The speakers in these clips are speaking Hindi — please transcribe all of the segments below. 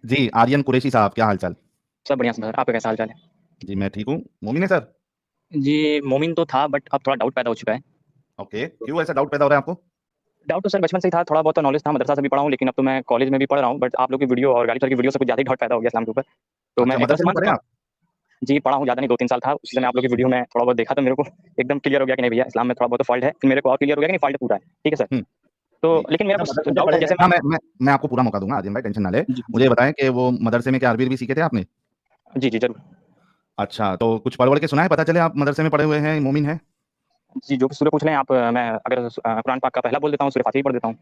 जी, आर्यन कुरैशी साहब, क्या हाल-चाल? सब बढ़िया सर, आपका कैसा हाल चाल है? जी, मैं ठीक हूँ। मोमिन है सर? जी, मोमिन तो था बट अब थोड़ा डाउट पैदा हो चुका है। ओके, क्यों ऐसा डाउट पैदा हो रहा है आपको? डाउट तो सर बचपन से ही था, थोड़ा बहुत तो नॉलेज था, मदरसा से भी पढ़ा हूँ, लेकिन अब तो मैं कॉलेज में भी पढ़ रहा हूँ, बट आप लोग की वीडियो और गालिब सर की वीडियो से कुछ ज़्यादा ही डाउट पैदा हो गया इस्लाम के ऊपर। तो मैं अच्छा, एकदम से मदरसे में मान पढ़े सकता हैं हूँ। आप? जी, पढ़ा हूँ, ज़्यादा नहीं 2-3 साल था, उसी समय आप लोग की वीडियो में थोड़ा बहुत देखा तो मेरे को एकदम क्लियर हो गया कि नहीं भैया इस्लाम में थोड़ा बहुत तो फॉल्ट है, फिर मेरे को और क्लियर हो गया कि नहीं फॉल्ट पूरा है। ठीक है सर? हुँ, तो जी। लेकिन मेरा अच्छा, कुछ मदरसे में डाउट है पढ़े हैं। जैसे मैं हाँ, मैं आपको पूरा मौका दूँगा आर्यन भाई, टेंशन ना लें। जी, मुझे जी। ये बताएँ कि वो मदरसे में क्या अरबी-वरबी सीखे थे आपने? जी, जी, ज़रूर। अच्छा, तो कुछ पढ़-वढ़ के सुनाएँ, पता चले आप मदरसे में पढ़े हुए हैं, मोमिन हैं। जी, जो भी सूरह पूछ लें आप मैं अगर कुरान पाक का पहला बोल देता हूँ, सूरह फातिहा ही पढ़ देता हूँ।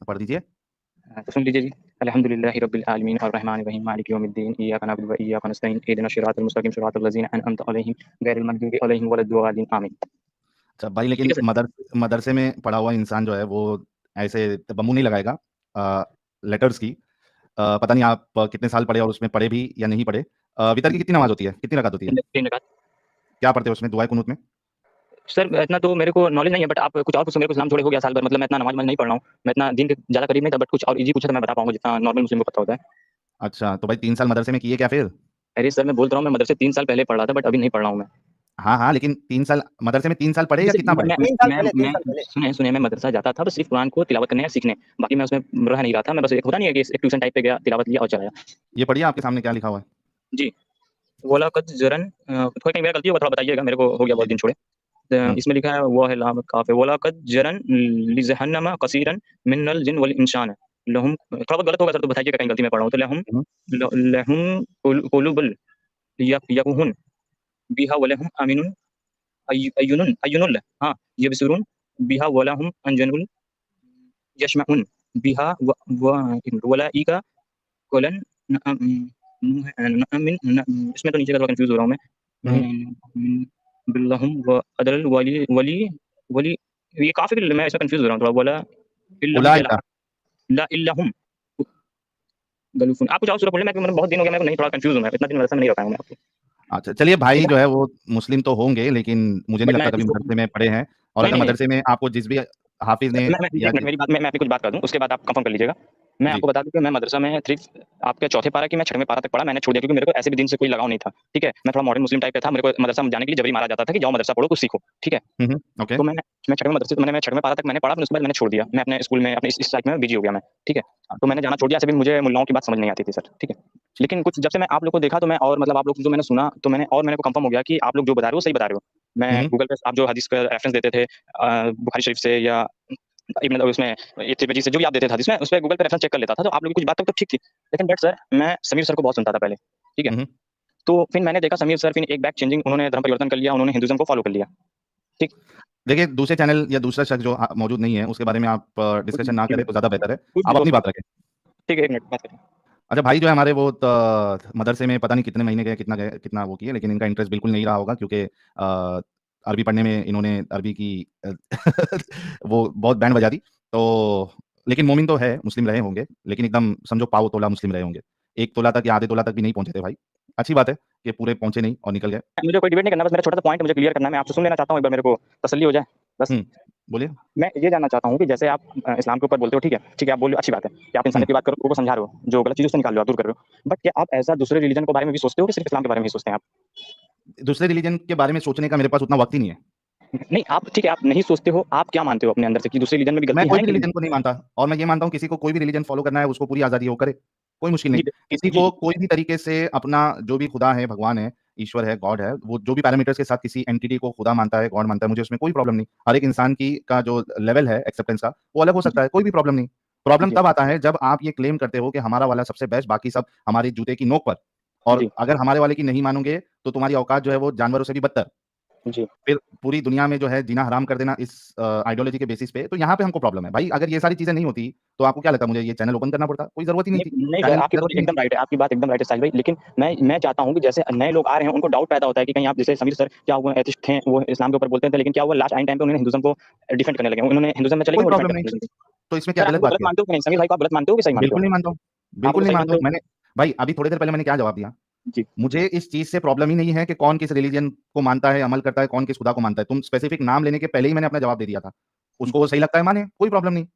पढ़ दीजिए। तो सुन लीजिए जी। अल्हम्दुलिल्लाहि रब्बिल आलमीन अर्रहमानिर रहीम मालिकि यौमिद्दीन इय्याका नअबुदु व इय्याका नस्तईन इहदिनश सिरातल मुस्तकीम सिरातल लज़ीना अनअमता अलैहिम गैरिल मग़दूबि अलैहिम वलद्दालिन आमीन। अच्छा भाई, ठीक लेकिन है सर? मदरसे में पढ़ा हुआ इंसान जो है वो ऐसे तबम्मु नहीं लगाएगा लेटर्स की। पता नहीं आप कितने साल पढ़े और उसमें पढ़े भी या नहीं पढ़े। वितर की कितनी नमाज़ होती है? कितनी रकात होती है? 3 रकात। क्या पढ़ते हो उसमें दुआए कुनूत में? सर इतना तो मेरे को नॉलेज नहीं है बट आप कुछ और पूछो मेरे को इस्लाम छोड़े हो गया साल भर मतलब मैं इतना नमाज़-वमाज़ नहीं पढ़ रहा हूँ। मैं इतना दीन के ज़्यादा करीब नहीं था बट कुछ और ईज़ी पूछा तो मैं बता पाऊँगा जितना नॉर्मल मुस्लिम को पता होता है। अच्छा, तो भाई 3 साल मदरसे में किए क्या फिर? अरे सर मैं बोल तो रहा हूँ मैं मदरसे 3 साल पहले पढ़ रहा था बट अभी नहीं पढ़ रहा हूँ मैं। हाँ, हाँ, लेकिन 3 साल मदरसे में 3 साल पढ़े या जैसे कितना पढ़े? मैं 3 साल मैं पहले 3 मैं साल पहले। सुनिए मैं मदरसा जाता था बस सिर्फ़ कुरान को तिलावत करने या सीखने। बाकी मैं उसमें रह नहीं रहा था। मैं बस एक होता नहीं है कि एक ट्यूशन टाइप पे गया, तिलावत किया और चला आया। ये पढ़िए आपके सामने क्या लिखा हुआ है। जी। वलाक़द ज़रन थोड़ा कहीं मेरा गलती होगा थोड़ा बताइएगा मेरे को हो गया जी, बहुत जी। दिन छोड़े। हुँ, इसमें लिखा है वो है लाम काफ़ है वलाक़द ज़रन लिजहन्नम कसीरन मिनल जिन्न वल इंसान लहुम थोड़ा बहुत गलत होगा सर तो बताइएगा कहीं गलती मैं पढ़ रहा हूँ। तो लहुम हुँ, ल लहुम कुलुबुल यफ़क़हून बिहा वलहुम अमीनुन अय्युनुल हाँ, यबसुरून बिहा वलहुम अंजनुल यशमऊन बिहा वलाइका कोलन नअमिन इसमें तो नीचे का थोड़ा कन्फ्यूज़ हो रहा हूँ मैं। हुँ। बिल्लहुम व अदल वली वली वली ये काफ़ी मैं इसमें कन्फ्यूज़ हो रहा हूँ थोड़ा वला इल्लहुम के उलाइका। अलावा ला इल्लहुम गलूफ़ुन आप कुछ और सूरह पढ़ लें मैं बहुत दिन हो गया मेरे को नहीं थोड़ा कन्फ्यूज़ हूँ मैं इतना दिन मदरसा में नहीं रह पाया हूँ मैं आपके। अच्छा, चलिए ठीक भाई है? जो है वो मुस्लिम तो होंगे लेकिन मुझे नहीं बट मैं लगता कभी इसको मदरसे में पढ़े हैं और नहीं, अगर नहीं, नहीं। मदरसे में आपको जिस भी हाफ़िज़ ने मैं या 1 मिनट जिस मेरी बात मैं अपनी कुछ बात कर दूँ, उसके बाद आप कन्फर्म कर लीजिएगा। मैं जी, आपको बता दूँ कि मैं मदरसा में सिर्फ़ आपके चौथे पारा की मैं 6वें पारा तक पढ़ा, मैंने छोड़ दिया क्योंकि मेरे को ऐसे भी दिन से कोई लगाव नहीं था, ठीक है? मैं थोड़ा मॉडर्न मुस्लिम टाइप का था, मेरे को मदरसा में जाने के लिए जबरी मारा जाता था कि जाओ मदरसा पढ़ो, कुछ सीखो, ठीक है? हुँ, हुँ, ओके। तो मैं 6वें मदरसे मैं 6वें पारा तक मैंने पढ़ा, फिर उसके बाद मैंने छोड़ दिया। मैं अपने स्कूल में अपने इस लाइफ़ में बिज़ी हो गया मैं, ठीक है? तो अच्छा, मैंने जाना छोड़ दिया, ऐसे भी मुझे मुल्लाओं की बात समझ नहीं आती थी सर, ठीक है? ठीक लेकिन है। कुछ जब से मैं आप लोग को देखा तो मैं और मतलब आप लोग जो मैंने सुना तो मैंने और मेरे को कन्फर्म हो गया कि आप लोग जो बता रहे हो, सही बता रहे हो। हुँ, मैं हुँ, गूगल पे आप जो हदीस का रेफ़रेंस देते थे बुखारी शरीफ से या इब्न उसमें ये तिरमिज़ी से जो भी आप देते थे हदीस में, उसपे गूगल पे रेफ़रेंस चेक कर लेता था, तो आप लोगों की कुछ बात तक तो ठीक थी। लेकिन बट सर, मैं समीर सर को बहुत सुनता था पहले, ठीक है? हुँ, हुँ। तो फिर मैंने देखा समीर सर फिर एक बैक चेंजिंग उन्होंने धर्म परिवर्तन कर लिया, उन्होंने हिंदुइज़्म को फ़ॉलो कर लिया, ठीक? देखिए दूसरे चैनल या दूसरा शख्स जो मौजूद नहीं है उसके बारे में आप डिस्कशन ना करें तो ज़्यादा बेहतर है। कुछ भी आप दोस्त अपनी को बात रखें। ठीक है, 1 मिनट बात करें। अच्छा भाई जो है हमारे वो मदरसे में पता नहीं कितने महीने गए, कितना वो किए लेकिन इनका इंटरेस्ट बिल्कुल नहीं रहा होगा क्योंकि अरबी पढ़ने में इन्होंने अरबी की वो बहुत बैंड बजा दी। तो लेकिन मोमिन तो है, मुस्लिम रहे होंगे, लेकिन एकदम समझो पाव तोला मुस्लिम रहे होंगे। 1 तोला तक या आधे तोला तक भी नहीं पहुँचे थे भाई। अच्छी बात है कि पूरे पहुँचे नहीं और निकल गए। मुझे कोई डिबेट नहीं करना, बस मेरा छोटा-सा पॉइंट मुझे क्लियर करना है, मैं आपसे सुन लेना चाहता हूँ, एक बार मेरे को तसल्ली हो जाए, बस। हुँ, बोलिए? मैं ये जानना चाहता हूँ कि जैसे आप इस्लाम के ऊपर बोलते हो, ठीक है? ठीक है, आप बोल रहे हो अच्छी बात है कि आप हुँ। इंसानियत की बात करो, लोगों को समझा रहे हो, जो गलत चीज़ है उससे निकाल रहे हो, आप दूर कर रहे हो। बट क्या आप ऐसा दूसरे रिलिजन के बारे में भी सोचते हो कि सिर्फ़ इस्लाम के बारे में ही सोचते हैं आप? दूसरे रिलीजन के बारे में सोचने का मेरे पास उतना वक़्त ही नहीं है। नहीं, आप ठीक है, आप नहीं सोचते हो, आप क्या मानते हो अपने अंदर से कि दूसरे रिलिजन में भी मैं गलती कोई है भी कि नहीं? रिलीजन को नहीं मानता और मैं ये मानता हूँ किसी को कोई भी रिलीजन फ़ॉलो करना है उसको पूरी आज़ादी है, वो करे, कोई मुश्किल नहीं। जी, किसी जी, को कोई भी तरीके से अपना जो भी खुदा है, भगवान है, ईश्वर है, गॉड है, वो जो भी पैरामीटर्स के साथ किसी एंटिटी को खुदा मानता है, गॉड मानता है, मुझे उसमें कोई प्रॉब्लम नहीं। हर एक इंसान की का जो लेवल है एक्सेप्टेंस का, वो अलग हो जी, सकता है, कोई भी प्रॉब्लम नहीं। प्रॉब्लम जी, तब आता है जब आप ये क्लेम करते हो कि हमारा वाला सबसे बेस्ट, बाकी सब हमारे जूते की नोक पर और जी, अगर हमारे वाले की नहीं मानोगे, तो तुम्हारी औकात जो है वो जानवरों से भी बदतर। जी। फिर पूरी दुनिया में जो है जीना हराम कर देना इस आइडियोलॉजी के बेसिस पे, तो यहाँ पे हमको प्रॉब्लम है। भाई अगर ये सारी चीज़ें नहीं होती, तो आपको क्या लगता है मुझे ये चैनल ओपन करना पड़ता? कोई ज़रूरत ही नहीं थी। नहीं, नहीं सर, चैनल की आपकी ज़रूरत बात ही नहीं एकदम थी। राइट है, आपकी बात एकदम राइट है साहिल भाई, लेकिन मैं चाहता हूँ कि जैसे नए लोग आ रहे हैं, उनको डाउट पैदा होता है कि कहीं आप जैसे समीर सर क्या हुआ एथिस्ट थे, वो इस्लाम के ऊपर बोलते थे, लेकिन क्या हुआ लास्ट आइन टाइम पे उन्होंने हिंदुइज़्म को डिफेंड करने लगे। उन्होंने हिंदुइज़्म में चले गए, कोई वो डिफेंड प्रॉब्लम कर रहे नहीं। हैं हिंदुइज़्म को। तो इसमें क्या सर आप गलत उनको बात गलत क्या है? मानते हो कि नहीं? समीर भाई को आप गलत मानते हो कि सही मानते बिल्कुल हो? नहीं मानता हूँ। आप बिल्कुल उनको नहीं सही मानता मानते हूँ। हो? मैंने भाई अभी थोड़ी देर पहले मैंने क्या जवाब दिया? जी, मुझे इस चीज़ से प्रॉब्लम ही नहीं है कि कौन किस रिलीजन को मानता है, अमल करता है, कौन किस खुदा को मानता है। तुम स्पेसिफिक नाम लेने के पहले ही मैंने अपना जवाब दे दिया था। जी, उसको वो सही लगता है माने, कोई प्रॉब्लम नहीं।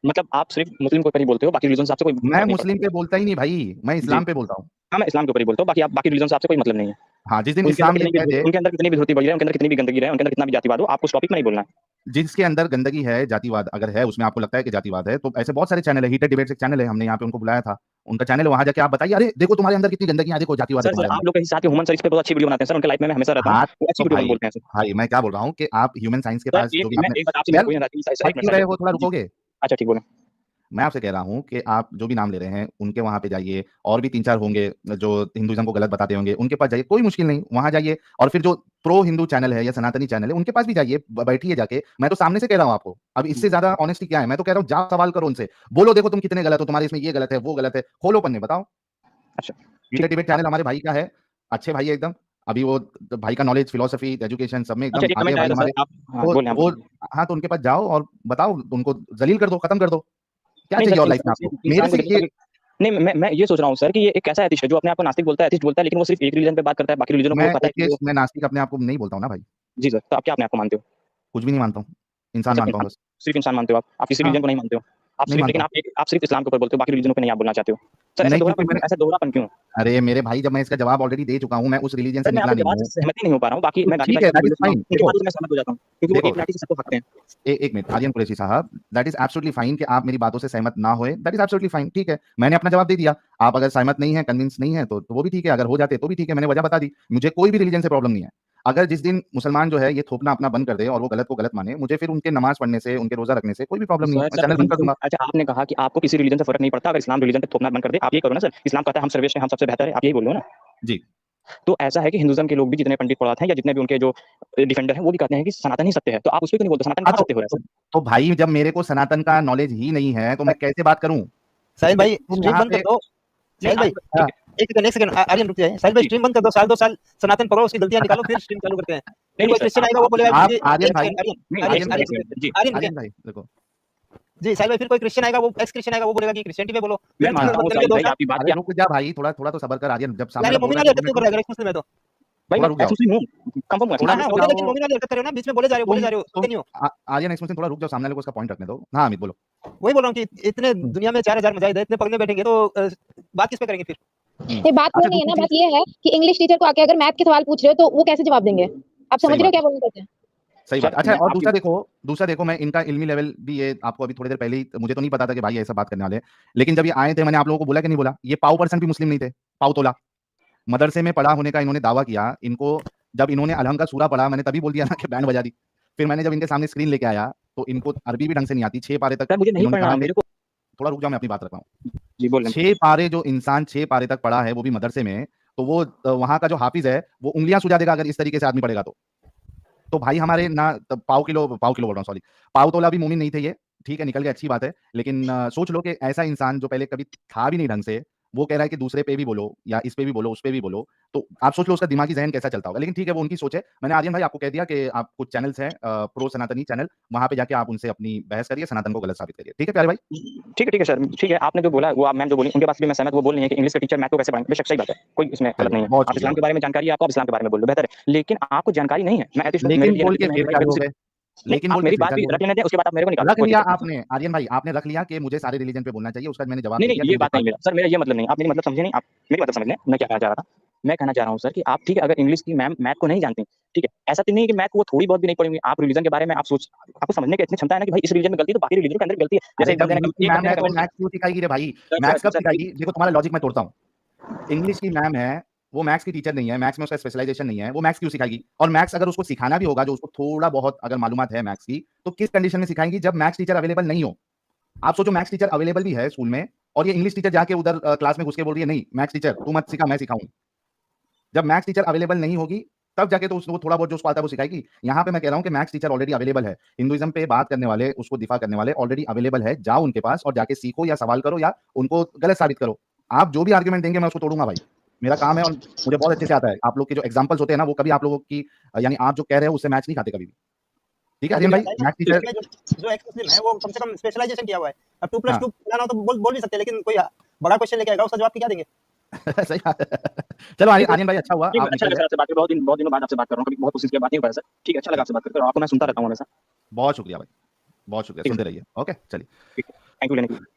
मतलब आप सिर्फ मुस्लिम के ऊपर ही बोलते हो, बाकी रिलीजन से आपसे कोई मैं फर्क नहीं मुस्लिम पड़ता। पे बोलता ही नहीं भाई, मैं जी। इस्लाम पे बोलता हूँ। हाँ, मैं इस्लाम के ऊपर ही बोलता हूँ, बाकी आप बाकी रिलीजन से आपसे कोई मतलब नहीं है। हाँ, जिस दिन उनके अंदर इस्लाम ये कितनी भी कह दे उनके अंदर कितनी भी धोती बढ़ी रहे, उनके अंदर कितनी भी गंदगी रहे, उनके अंदर कितना भी जातिवाद हो, आपको उस टॉपिक में नहीं बोलना है। जिसके अंदर गंदगी है, जातिवाद अगर है, उसमें आपको लगता है कि जातिवाद है, तो ऐसे बहुत सारे चैनल है, हीटेड डिबेट्स एक चैनल है, हमने यहाँ पे उनको बुलाया था। उनका चैनल है, वहाँ जाके आप बताइए, अरे देखो तुम्हारे अंदर कितनी गंदगी है, देखो जातिवाद है सर तुम्हारे आप अंदर। लोग कहीं साथ के ह्यूमन साइंस पे बहुत अच्छी वीडियो बनाते हैं सर, उनके लाइफ में मैं हमेशा रहता हूँ, हाँ, वो अच्छी तो वीडियो भाई बोलते हैं सर। भाई मैं क्या बोल रहा हूँ कि आप ह्यूमन साइंस के सर पास जो भी मैं आपने एक बात आपसे मेरे यार को ये बताती है, फँस एक मिनट क्यों सर। रहे हो, थोड़ा जी। रुकोगे? अच्छा ठीक बोलें। मैं आपसे कह रहा हूँ कि आप जो भी नाम ले रहे हैं, उनके वहाँ पे जाइए, और भी 3-4 होंगे जो हिंदुइज़्म को गलत बताते होंगे, उनके पास जाइए, कोई मुश्किल नहीं, वहाँ जाइए और फिर जो प्रो हिंदू चैनल है या सनातनी चैनल है, उनके पास भी जाइए, बैठिए जाके, मैं तो सामने से कह रहा हूँ आपको, अब इससे ज़्यादा ऑनेस्टी क्या है? मैं तो कह रहा हूँ जाओ सवाल करो उनसे, बोलो देखो तुम कितने गलत हो, तुम्हारे इसमें ये गलत है, वो गलत है, खोलो पन्ने बताओ। अच्छा, हीटेड ठीक। डिबेट चैनल हमारे भाई का है, अच्छे भाई है एकदम, अभी वो भाई का नॉलेज, फिलॉसफी, एजुकेशन सब में अच्छा एकदम एक आगे कमेंट आया भाई था सर हमारे, आप हाँ, तो बोलें आप वो बोलें। हाँ, तो उनके पास जाओ और बताओ, उनको ज़लील कर दो, खत्म कर दो। क्या नहीं चाहिए सर, और लाइफ में आपको? मेरे इंसान को से देखो ये कभी नहीं मैं ये सोच रहा हूँ सर कि ये एक ऐसा एथिस्ट है जो अपने आप को नास्तिक बोलता है, एथिस्ट बोलता है, लेकिन वो सिर्फ एक रिलीजन पे बात करता है, बाकी रिलीजनों को वो मैं कहता है कि वो एथियस्ट, मैं नास्तिक अपने आप को नहीं बोलता हूँ ना भाई, जी सर, तो आप क्या अपने आप को मानते हो? कुछ भी नहीं मानता हूँ, इंसान अच्छा मानता हूँ आप बस। सिर्फ इंसान मानते हो आप किसी हाँ, रिलीजन को नहीं मानते हो। आप नहीं सिर्फ मानता लेकिन हूँ। आप सिर्फ इस्लाम के ऊपर बोलते हो, बाकी रिलीजनों पे नहीं आप बोलना चाहते हो। सर नहीं, क्योंकि मैंने ऐसा दोहरापन क्यों? अरे मेरे भाई, जब मैं इसका जवाब ऑलरेडी दे चुका हूँ, मैं उस रिलीजन से सर मैं निकला आपके नहीं जवाब से हूँ। सहमति नहीं हो पा रहा हूँ, बाकी तो मैं गाजी ठीक भाई है, की दैट इज़ वीडियो सुना हूँ, फाइन। उनकी देखो बातों से मैं सहमत हो जाता हूँ, क्योंकि वो देखो, एक लाठी से सबको फेंकते हैं। एक मिनट आर्यन कुरैशी साहब, दैट इज़ एब्सोल्युटली फाइन कि आप मेरी बातों से सहमत ना होए, दैट इज़ एब्सोल्युटली फाइन, ठीक है। मैंने अपना जवाब दे दिया, आप अगर सहमत नहीं हैं, कन्विंस नहीं हैं, तो वो भी ठीक है, अगर हो जाते तो भी ठीक है, मैंने वजह बता दी। मुझे कोई भी रिलीजन से प्रॉब्लम नहीं है। अगर जिस दिन मुसलमान जो है ये थोपना अपना बंद कर दे और वो गलत को गलत माने, मुझे फिर उनके नमाज़ पढ़ने से, उनके रोज़ा रखने से कोई भी प्रॉब्लम नहीं है, सर मैं सर चैनल बंद कर दूँगा। अच्छा आपने कहा कि आपको किसी रिलीजन से फर्क नहीं पड़ता, अगर इस्लाम रिलीजन पे थोपना बंद कर दे, आप यही करो ना सर, इस्लाम कहता है हम सर्वश्रेष्ठ हैं, हम सबसे बेहतर है, आप यही बोल रहे हो ना? जी। तो ऐसा है कि हिंदुइज्म के लोग भी जितने पंडित पढ़ाते हैं या जितने भी उनके जो डिफेंडर हैं, वो भी कहते हैं कि सनातन ही सत्य है, तो आप उसपे क्यों नहीं बोलते? सनातन हाँ, कहाँ सत्य हो रहा है सर? तो भाई जब मेरे को सनातन का नॉलेज ही नहीं है, तो मैं कैसे बात करूँ? साहिल ठीक है? भाई तुम स्ट्रीम यहाँ बंद कर पे दो। नहीं साहिल भाई आप हाँ, ठीक है, एक सेकंड आर्यन रुक जाइए। साहिल भाई जी। स्ट्रीम बंद कर दो, साल 2 साल सनातन पढ़ो, उसकी गलतियां निकालो, फिर स्ट्रीम चालू करते हैं। नहीं, फिर नहीं कोई सर क्रिश्चियन आएगा वो बोलेगा आप कि आर्यन एक भाई, सेकंड आर्यन नहीं, आर्यन आर्यन एक भाई, मिनट, जी। आर्यन रुक आर्यन जाइए। भाई देखो, जी साहिल भाई, फिर कोई क्रिश्चियन आएगा, वो एक्स क्रिश्चियन आएगा, वो बोलेगा कि क्रिश्चियनिटी पे बोलो। मैं फिर हाँ, मानता हूँ बंद करेंगे साहिल 2 भाई साल। आपकी बात अरे क्या रुक जा भाई, थोड़ा तो सब्र कर आर्यन, जब यार सामने ये वाला बोल मोमिन रहा वाली है 2 हरकत मिनट क्यों कर रुक, रहा है अगर एक्स मुस्लिम है तो? भाई थोड़ा मैं रुक एक्स जाओ, मुस्लिम हूँ, कंफर्म हुआ थोड़ा सर। हाँ, रुक होने लेकिन जाओ, मोमिन वाली हरकत कर रहे हो ना, बीच में बोले जा रहे हो, बोले तुम जा रहे हो, तुम होते नहीं हो। आर्यन एक्स मुस्लिम थोड़ा रुक जाओ, सामने वाले को उसका पॉइंट रखने दो। हाँ, अमित बोलो। वही बोल रहा हूँ कि इतने हुँ, दुनिया में 4000 मुजाहिद है, इतने पढ़ने बैठेंगे तो बात किस पे करेंगे फिर? हुँ। ये बात वो अच्छा नहीं है दूसरी ना, चीज़, बात ये है कि इंग्लिश टीचर को आके अगर मैथ के सवाल पूछ रहे हो तो वो कैसे जवाब देंगे? आप समझ सही रहे हो बात क्या है, बोलना चाहते हैं? सही बात सर है। अच्छा मैं और आपकी दूसरा देखो मैं इनका इल्मी लेवल भी ये आपको अभी थोड़ी देर पहले ही, मुझे तो नहीं पता था कि भाई ये ऐसा बात करने वाले हैं। लेकिन जब ये आए थे, मैंने आप लोगों को बोला कि नहीं बोला? ये पाव परसेंट भी मुस्लिम नहीं थे, पाव तोला। मदरसे में पढ़ा होने का इन्होंने दावा किया। इनको जब इन्होंने अलहम का सूरा पढ़ा, मैंने तभी बोल दिया ना कि बैंड बजा दी। फिर मैंने जब इनके सामने स्क्रीन लेके आया, तो इनको अरबी भी ढंग से नहीं आती। 6 पारे तक सर मुझे नहीं इन्होंने पढ़ना कहा कि मेरे को थोड़ा रुक जाओ, मैं अपनी बात रख रहा हूँ। जी, बोल रहे 6 पारे जो इंसान 6 पारे तक पढ़ा है, वो भी मदरसे में, तो वो वहाँ का जो हाफ़िज़ है, वो उँगलियाँ सुजा देगा अगर इस तरीके से आदमी पढ़ेगा तो। तो भाई हमारे ना पाव किलो बोल रहा हूँ, सॉरी, पाव तोला भी मोमिन नहीं थे ये, ठीक है, निकल गए, अच्छी बात है। लेकिन सोच लो कि ऐसा इंसान जो पहले कभी था भी नहीं ढंग से, वो कह रहा है कि दूसरे पे भी बोलो या इस पे भी बोलो, उस पे भी बोलो, तो आप सोच लो उसका दिमागी ज़हन कैसा चलता होगा। लेकिन ठीक है, वो उनकी सोच है। मैंने आर्यन भाई आपको कह दिया कि आप कुछ चैनल्स हैं प्रो सनातनी चैनल, वहाँ पे जाके आप उनसे अपनी बहस करिए, सनातन को गलत साबित करिए। ठीक है प्यारे भाई? ठीक है सर, ठीक है, आपने जो बोला वो आप मैम जो बोली उनके बात से भी मैं सहमत, वो बोल रही हैं कि इंग्लिश के टीचर मैथ को कैसे पढ़ाएंगे, बेशक सही बात है, कोई इसमें गलत चलिए, नहीं है। बहुत आप शुक्रिया इस्लाम के भाई। बारे में जानकारी है आपको, आप इस्लाम के बारे में बोल लो, बेहतर है। लेकिन आपको जानकारी नहीं है, मैं एथिस्ट हूँ, मेरे लेकिन लिए बोल के मैं फिर क्या हो गए? नहीं, लेकिन आप बोल के मेरी फिर बात क्या भी हो गए? रख लेने दें, उसके बाद आप मेरे को निकालो, रख कोई लिया दिक्कत नहीं है। आपने, आर्यन भाई आपने रख लिया कि मुझे सारे रिलीजन पे बोलना चाहिए, उसका मैंने जवाब नहीं, दे नहीं, दिया कि ये मुझे बात नहीं फालतू मेरा सर, मेरा ये मतलब नहीं, आप मेरी मतलब समझे नहीं, आप मेरी मतलब समझ लें, मैं क्या कहना चाह रहा था। मैं कहना चाह रहा हूँ सर कि आप ठीक है, अगर इंग्लिश की मैम मैथ को नहीं जानती, ठीक है, ऐसा तो नहीं है कि मैथ को वो थोड़ी बहुत भी नहीं पढ़ेंगी, आप रिलीजन के बारे में आप सोच आपको समझने की इतनी क्षमता है ना कि भाई इस रिलीजन में गलती है, तो बाकी रिलीजन के अंदर गलती है। जैसे अरे एक जब बंदे ने इंग्लिश की एक मैम बंदे है ने तो कमेंट मैथ्स क्यों सिखाएगी रे भाई? सर मैथ्स कब सर सर सिखाएगी? देखो तुम्हारा लॉजिक मैं तोड़ता हूँ। इंग्लिश की मैम है, वो मैथ्स की टीचर नहीं है, मैथ्स में उसका स्पेशलाइजेशन नहीं है, वो मैथ्स क्यों सिखाएगी? और मैथ्स अगर उसको सिखाना भी होगा, जो उसको थोड़ा बहुत अगर मालूमात है मैथ्स की, तो किस कंडीशन में सिखाएँगी जब मैथ्स टीचर अवेलेबल नहीं हो? आप सोचो मैथ्स टीचर अवेलेबल भी है स्कूल में और ये इंग्लिश टीचर जाके उधर क्लास में घुस के बोल रही है, नहीं मैथ्स टीचर तू मत सिखा, मैं सिखाऊँ। जब मैथ्स टीचर अवेलेबल नहीं होगी, तब जाके तो उसको थोड़ा बहुत जो उसको आता है वो सिखाएगी। यहाँ पे मैं कह रहा हूँ कि मैथ्स टीचर ऑलरेडी अवेलेबल है। हिंदुइज़्म पे बात करने वाले, उसको दिफा करने वाले ऑलरेडी अवेलेबल है। जाओ उनके पास और जाके सीखो या सवाल करो या उनको गलत साबित करो। आप जो भी आर्गुमेंट देंगे मैं उसको तोड़ूँगा भाई। मेरा काम है और मुझे बहुत अच्छे से आता है। आप लोग के जो एग्ज़ाम्पल्स होते हैं ना, वो कभी आप लोगों की यानी आप जो कह रहे हो उससे मैच नहीं खाते कभी भी। ठीक है आर्यन भाई? साहिल मैथ्स भाई, टीचर इसमें जो एक्स मुस्लिम है वो कम से कम स्पेशलाइजेशन किया हुआ है। अब 2 + हाँ। 2 लाना हो तो बोल भी सकते हैं, लेकिन कोई बड़ा क्वेश्चन लेके आएगा, उसका जवाब क्या देंगे? सही बात है। चलो ठीक है, आर्यन भाई अच्छा हुआ ठीक है, आप अच्छा निकल लगा गए। सर आपसे बात करके, बहुत दिनों बाद आपसे बात कर रहा हूँ, कभी बहुत कोशिश किया, बात नहीं हो पाया सर। ठीक है, अच्छा लगा ठीक, आपसे बात करके और आपको मैं सुनता रहता हूँ हमेशा। बहुत शुक्रिया भाई। बहुत शुक्रिया। ठीक है सुनते सर, रहिए। ओके, चलिए। ठीक है। थैंक यू लेने के लिए।